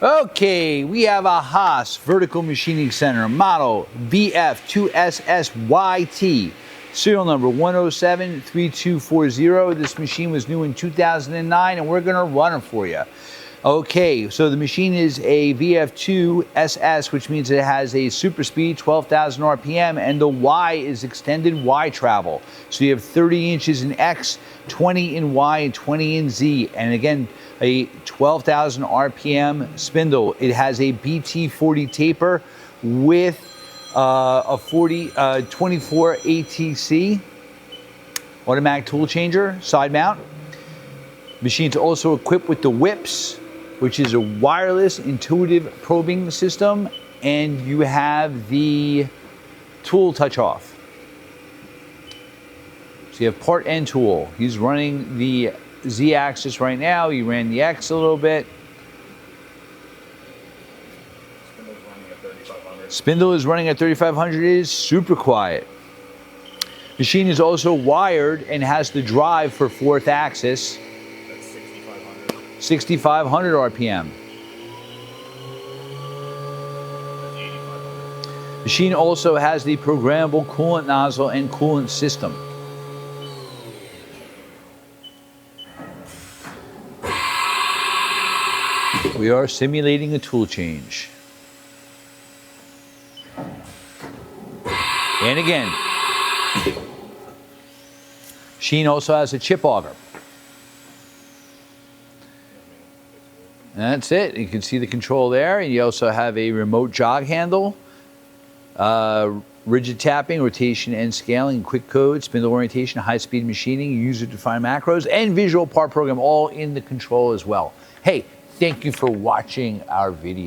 Okay, we have a Haas Vertical Machining Center, model VF2SSYT, serial number 1073240. This machine was new in 2009, and we're gonna run it for you. Okay, so the machine is a VF2SS, which means it has a super speed, 12,000 RPM, and the Y is extended Y travel. So you have 30 inches in X, 20 in Y, and 20 in Z. And again, a 12,000 RPM spindle. It has a BT40 taper with a 24 ATC automatic tool changer, side mount. Machine's also equipped with the whips, which is a wireless intuitive probing system, and you have the tool touch off. So you have part and tool. He's running the Z axis right now. He ran the X a little bit. Spindle is running at 3,500. It is super quiet. Machine is also wired and has the drive for fourth axis. 6,500 RPM. Machine also has the programmable coolant nozzle and coolant system. We are simulating a tool change. And again, machine also has a chip auger. And that's it. You can see the control there. And you also have a remote jog handle, rigid tapping, rotation and scaling, quick code, spindle orientation, high-speed machining, user-defined macros, and visual part program all in the control as well. Hey, thank you for watching our video.